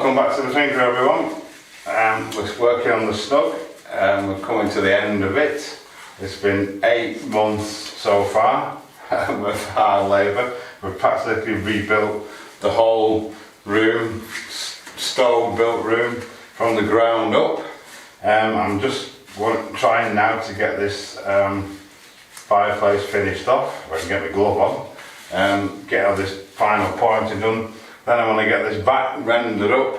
Welcome back to the finger, everyone. We're working on the snug. We're coming to the end of it. It's been 8 months so far with hard labour. We've practically rebuilt the whole room, stone built room from the ground up. I'm just trying now to get this fireplace finished off. I can get my glove on, get all this final pointing done. Then I want to get this back rendered up,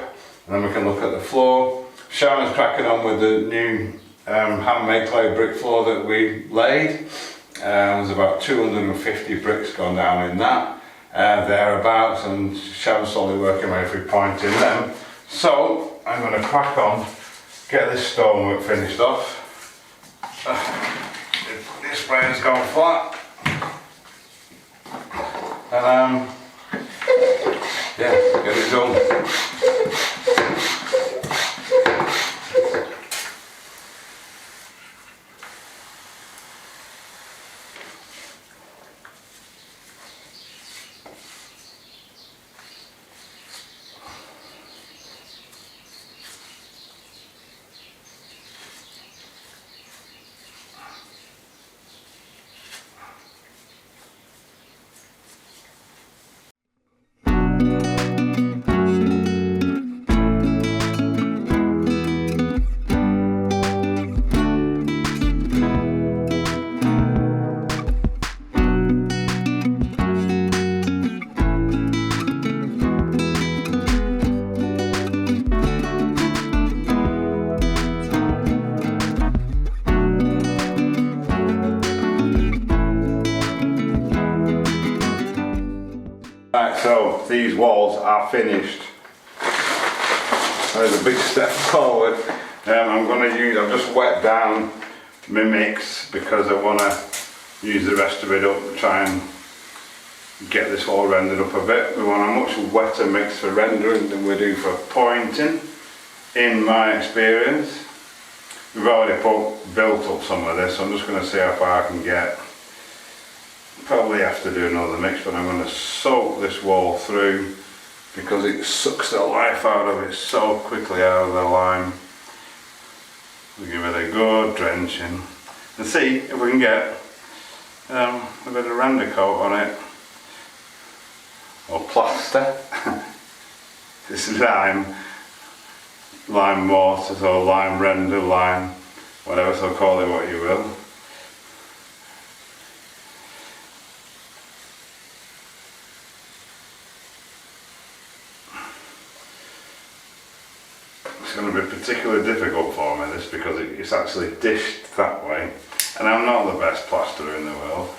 and then we can look at the floor. Sharon's cracking on with the new handmade clay brick floor that we laid. There's about 250 bricks gone down in that, thereabouts, and Sharon's slowly working away through pointing them. So I'm going to crack on, get this stonework finished off. This sprayer's gone flat, and yeah, get it done. Right, so these walls are finished. There's a big step forward. I've just wet down my mix because I want to use the rest of it up and try and get this all rendered up a bit. We want a much wetter mix for rendering than we do for pointing, in my experience. We've already built up some of this, so I'm just going to see how far I can get. Probably have to do another mix, but I'm going to soak this wall through because it sucks the life out of it so quickly out of the lime. We'll give it a good drenching and see if we can get a bit of render coat on it, or plaster. This is lime mortar, or lime render, lime, whatever, so call it what you will. It's going to be particularly difficult for me, this, because it's actually dished that way, and I'm not the best plasterer in the world,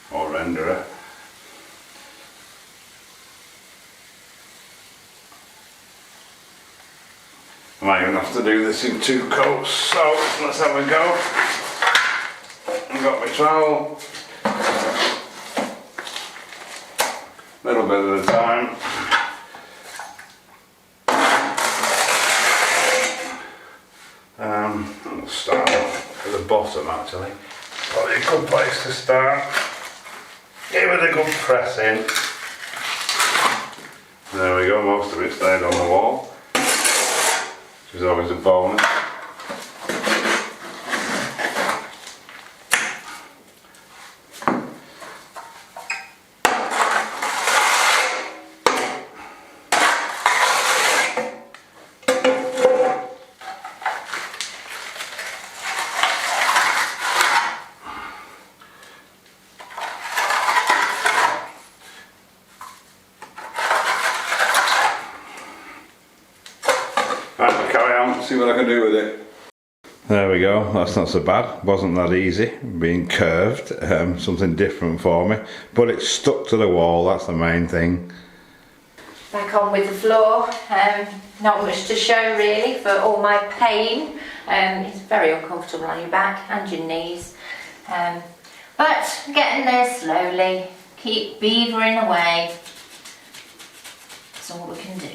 or renderer. I might even have to do this in 2 coats, so let's have a go. I've got my trowel, a little bit at a time. I'll start at the bottom, actually. Probably a good place to start. Give it a good press in. There we go, most of it stayed on the wall, which is always a bonus. Right, carry on, see what I can do with it. There we go, that's not so bad. Wasn't that easy, being curved, something different for me. But it's stuck to the wall, that's the main thing. Back on with the floor, not much to show really for all my pain. It's very uncomfortable on your back and your knees. But getting there slowly, keep beavering away. That's all we can do.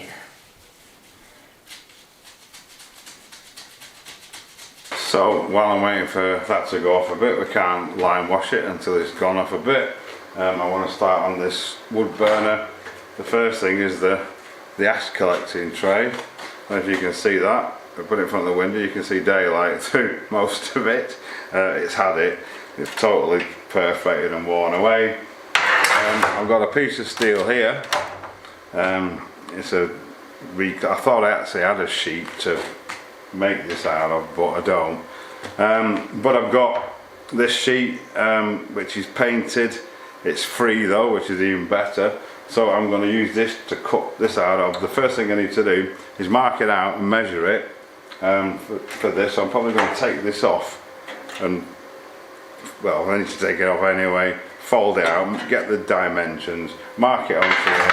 So while I'm waiting for that to go off a bit, we can't lime wash it until it's gone off a bit. I want to start on this wood burner. The first thing is the the ash collecting tray. I don't know if you can see that. I put it in front of the window, you can see daylight through most of it. It's had it. It's totally perfected and worn away. I've got a piece of steel here. It's a I thought I actually had a sheet to make this out of, but I don't. But I've got this sheet which is painted. It's free though, which is even better. So I'm going to use this to cut this out of. The first thing I need to do is mark it out and measure it for this. So I'm probably going to take this off, and well, I need to take it off anyway. Fold it out, get the dimensions, mark it onto here.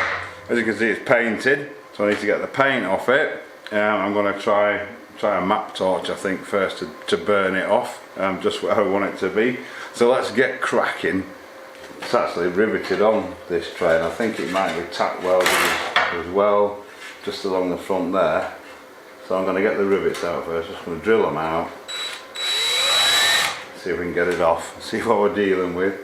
As you can see, it's painted, so I need to get the paint off it. I'm going to try a map torch, I think, first to burn it off, just where I want it to be. So let's get cracking. It's actually riveted on this tray, and I think it might be tack welded as well, just along the front there. So I'm going to get the rivets out first, just going to drill them out, see if we can get it off, see what we're dealing with.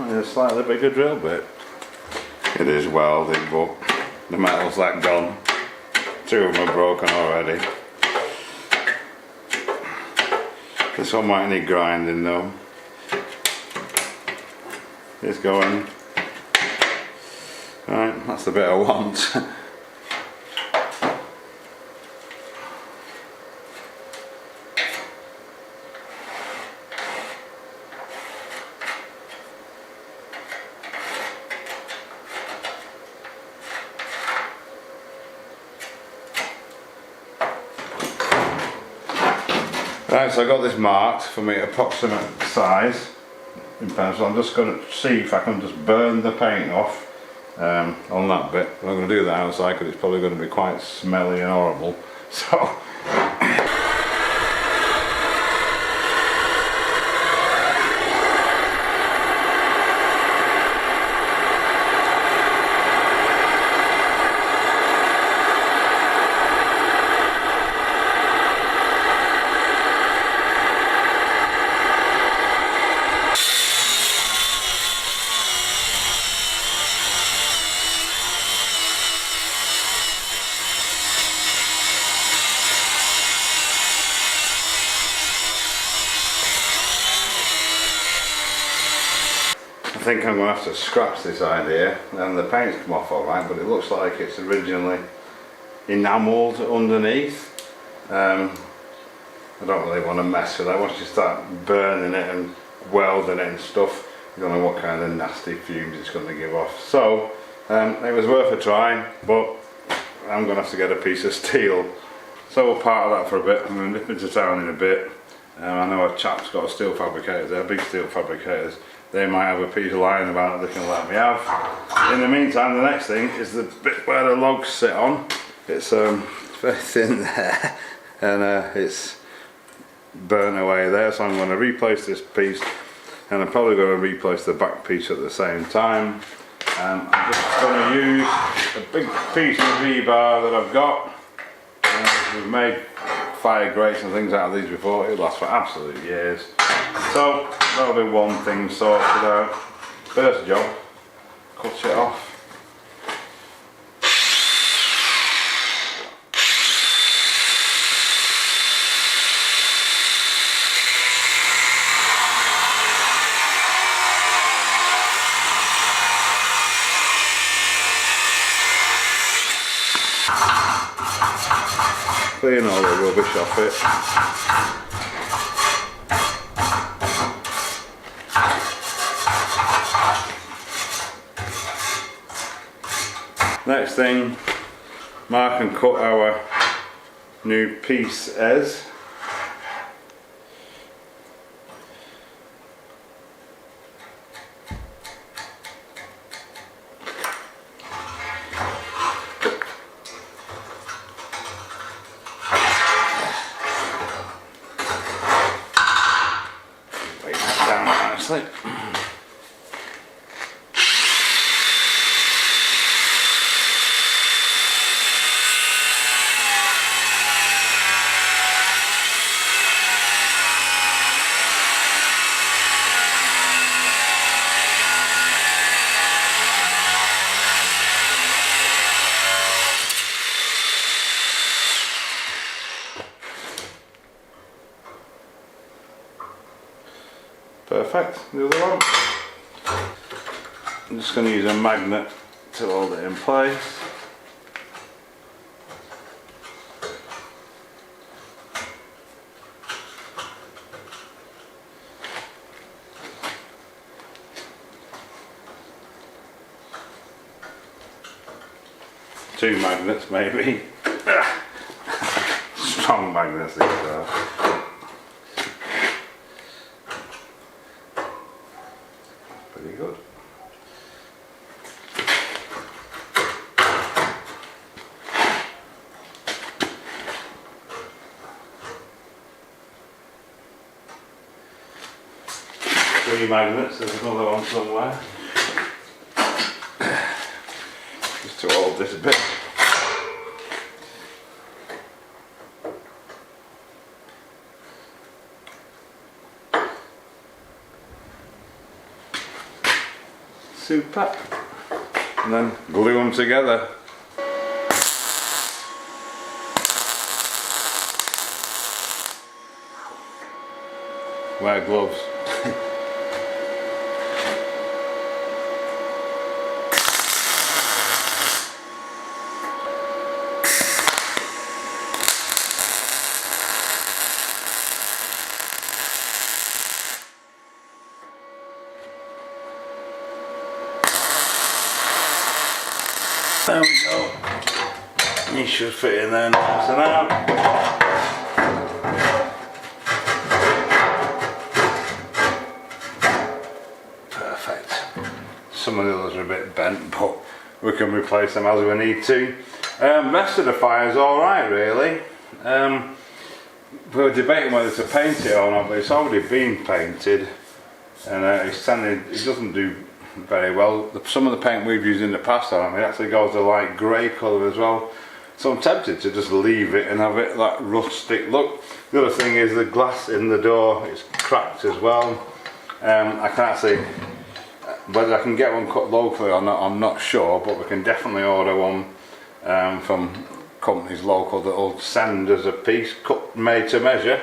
A slightly bigger drill bit. It is welded, but the metal's that gone. 2 of them are broken already. This one might need grinding though. It's going. Right, that's the bit I want. Right, so I got this marked for my approximate size in pencil. I'm just going to see if I can just burn the paint off on that bit. I'm not going to do that outside because it's probably going to be quite smelly and horrible. So I think I'm going to have to scratch this idea, and the paint's come off alright, but it looks like it's originally enamelled underneath. I don't really want to mess with that. Once you start burning it and welding it and stuff, you don't know what kind of nasty fumes it's going to give off. So it was worth a try, but I'm going to have to get a piece of steel. So we'll part of that for a bit. I'm going to nip into town in a bit. I know a chap's got a steel fabricator there, big steel fabricators. They might have a piece of line about they can let me have. In the meantime, the next thing is the bit where the logs sit on. It's very thin there, and it's burnt away there, so I'm going to replace this piece, and I'm probably going to replace the back piece at the same time. I'm just going to use a big piece of rebar that I've got. We've made fire grates and things out of these before. It'll last for absolute years. So that'll be one thing sorted out. First job, cut it off. Clean all the rubbish off it. Next thing, mark and cut our new pieces. Weight that down nicely. perfect, the other one. I'm just going to use a magnet to hold it in place. Two magnets maybe. Strong magnets these are. Pretty good. Three magnets, there's another one somewhere. Just to hold this bit. Super. And then glue them together. Wear gloves. There we go. You should fit in there nice and out. Perfect. Some of the others are a bit bent, but we can replace them as we need to. Rest of the fire is alright really. We were debating whether to paint it or not, but it's already been painted. And it doesn't do very well. Some of the paint we've used in the past on it actually goes a light grey colour as well, so I'm tempted to just leave it and have it that rustic look. The other thing is the glass in the door is cracked as well. I can't say whether I can get one cut locally or not, I'm not sure, but we can definitely order one from companies local that will send us a piece cut made to measure,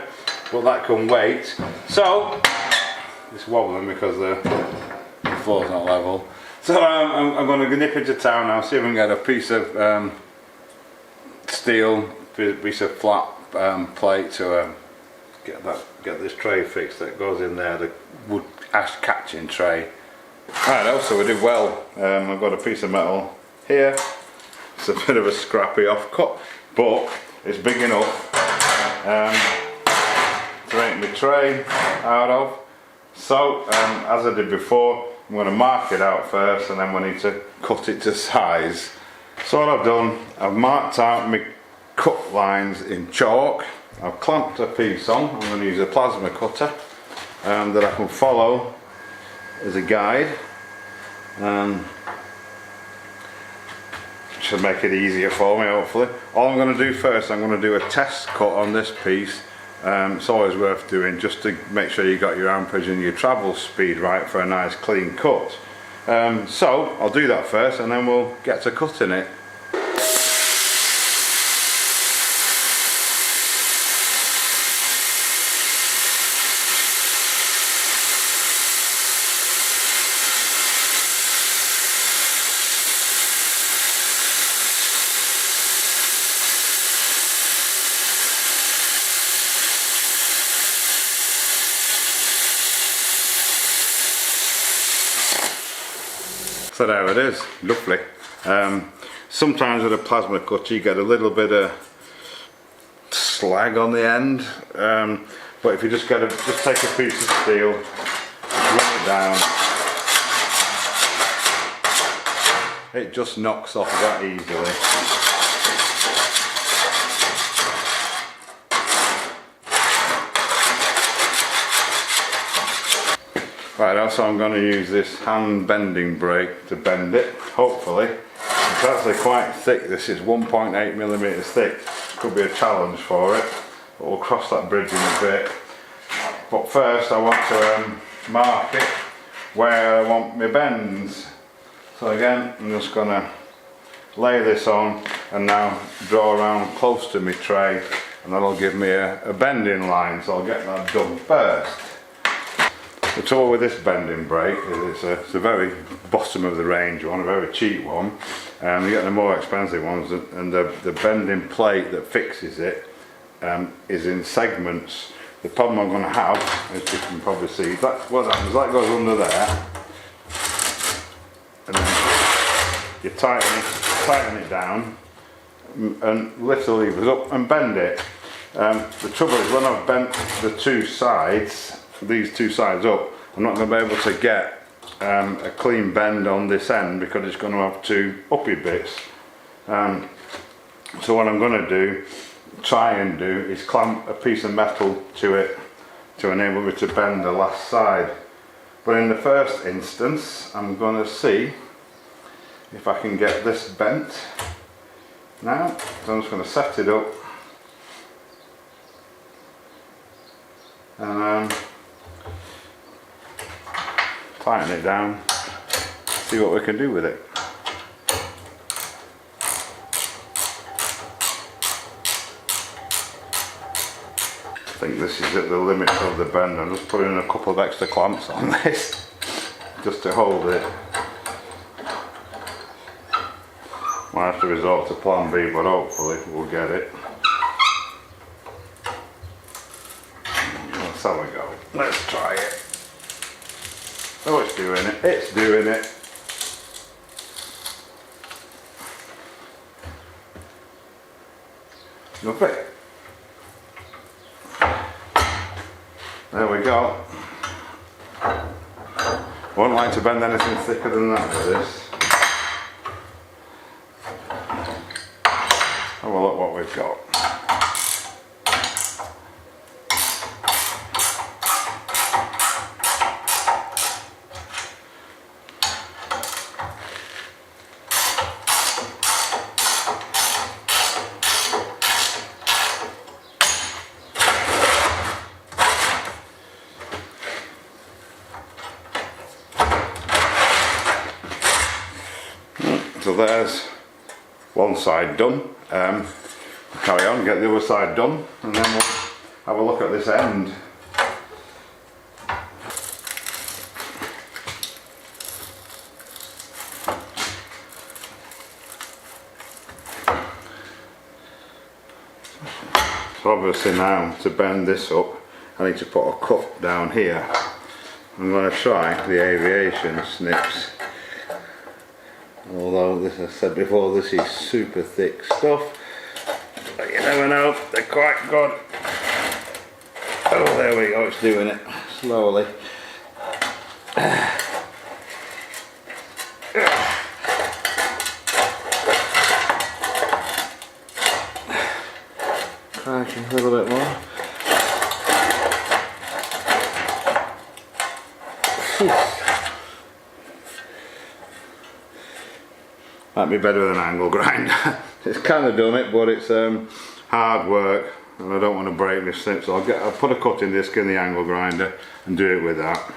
but that can wait. So it's wobbling because the floor's not level. So I'm going to nip into town now, see if I can get a piece of steel, piece of flat plate to get this tray fixed that goes in there, the wood ash catching tray. Right, also we did well. I've got a piece of metal here. It's a bit of a scrappy off cut, but it's big enough to make my tray out of. So as I did before, I'm going to mark it out first and then we need to cut it to size. So what I've done, I've marked out my cut lines in chalk. I've clamped a piece on. I'm going to use a plasma cutter that I can follow as a guide. Should make it easier for me hopefully. All I'm going to do first, I'm going to do a test cut on this piece. It's always worth doing just to make sure you got your amperage and your travel speed right for a nice clean cut. So I'll do that first and then we'll get to cutting it. So there it is, lovely. Sometimes with a plasma cutter you get a little bit of slag on the end, but if you just take a piece of steel, run it down, it just knocks off that easily. Right, also I'm going to use this hand bending brake to bend it, hopefully. It's actually quite thick, this is 1.8mm thick, could be a challenge for it, but we'll cross that bridge in a bit. But first I want to mark it where I want my bends. So again, I'm just going to lay this on and now draw around close to my tray, and that'll give me a bending line, so I'll get that done first. The trouble with this bending brake is it's a very bottom of the range one, a very cheap one. You get the more expensive ones, and the bending plate that fixes it is in segments. The problem I'm going to have, as you can probably see, that's what happens. That goes under there, and then you tighten it down, and lift the levers up and bend it. The trouble is, when I've bent the two sides, these two sides up, I'm not going to be able to get a clean bend on this end because it's going to have two uppy bits. So what I'm going to try and do is clamp a piece of metal to it to enable me to bend the last side. But in the first instance, I'm going to see if I can get this bent. Now, so I'm just going to set it up and tighten it down, see what we can do with it. I think this is at the limit of the bend. I'm just putting a couple of extra clamps on this just to hold it. Might have to resort to plan B, but hopefully we'll get it. That's how we go. Let's try it. Oh, it's doing it. It's doing it. Lovely. There we go. I wouldn't like to bend anything thicker than that with this. Have a look what we've got. So there's one side done. Carry on, get the other side done, and then we'll have a look at this end. So obviously now, to bend this up, I need to put a cut down here. I'm going to try the aviation snips. Although, this, as I said before, this is super thick stuff, but you never know, they're quite good. Oh, there we go, it's doing it slowly. Cracking a little bit more. Might be better than an angle grinder. It's kind of done it, but it's hard work, and I don't want to break this snip, so I'll put a cutting disc in the angle grinder and do it with that.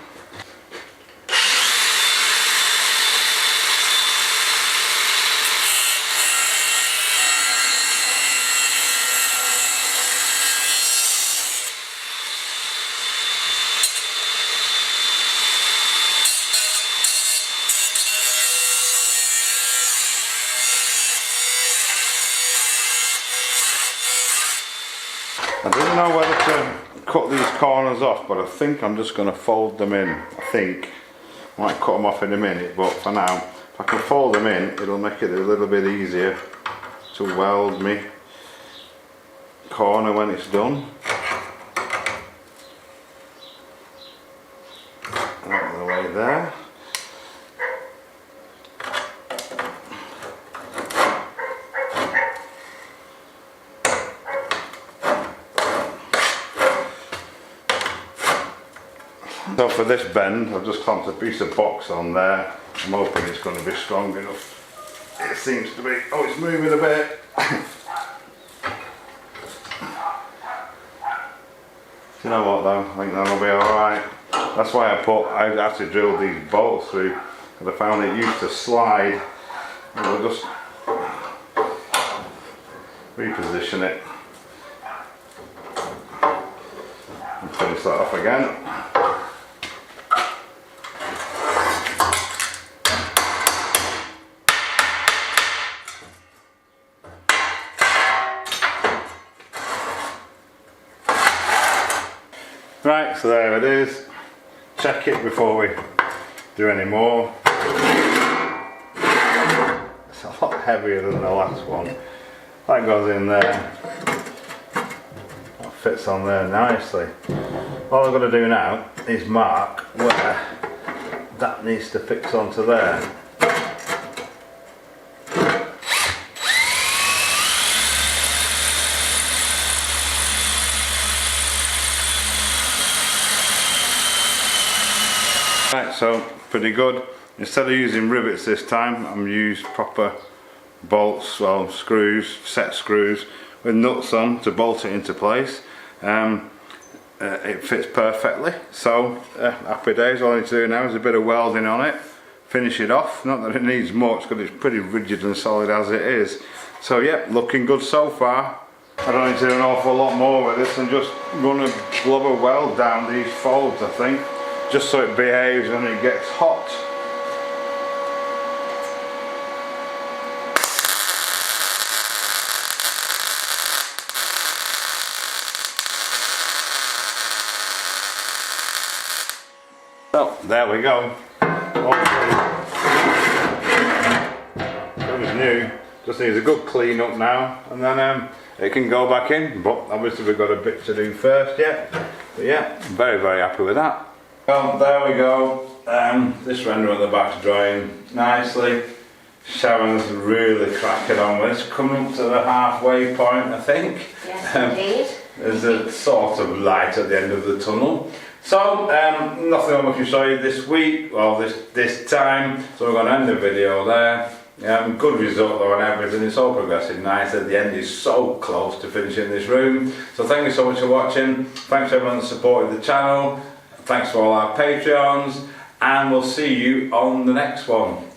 I didn't know whether to cut these corners off, but I think I'm just going to fold them in. I might cut them off in a minute, but for now, if I can fold them in, it'll make it a little bit easier to weld me corner when it's done. Out of the way there. So for this bend, I've just clamped a piece of box on there. I'm hoping it's going to be strong enough. It seems to be. Oh, it's moving a bit. You know what though, I think that'll be alright. That's why I actually drilled these bolts through, because I found it used to slide. And we'll just reposition it and finish that off again. Right, so there it is. Check it before we do any more. It's a lot heavier than the last one. That goes in there. That fits on there nicely. All I've got to do now is mark where that needs to fix onto there. Right, so pretty good. Instead of using rivets this time, I'm used proper bolts, well, screws, set screws with nuts on to bolt it into place. It fits perfectly, so happy days. All I need to do now is a bit of welding on it, finish it off. Not that it needs much because it's pretty rigid and solid as it is. So yeah, looking good so far. I don't need to do an awful lot more with this and just run a blob of weld down these folds, I think, just so it behaves when it gets hot. So there we go. Good as new. Just needs a good clean up now, and then it can go back in. But obviously we've got a bit to do first yet. But yeah, very, very happy with that. Well, there we go. This render on the back's drying nicely. Sharon's really cracking on with this. Coming up to the halfway point, I think. Yes, indeed. There's a sort of light at the end of the tunnel. So, nothing more we can show you this week, well this time, so we're going to end the video there. Good result though on everything, it's all progressing nicely. The end is so close to finishing this room. So thank you so much for watching, thanks to everyone that supported the channel, thanks to all our Patreons, and we'll see you on the next one.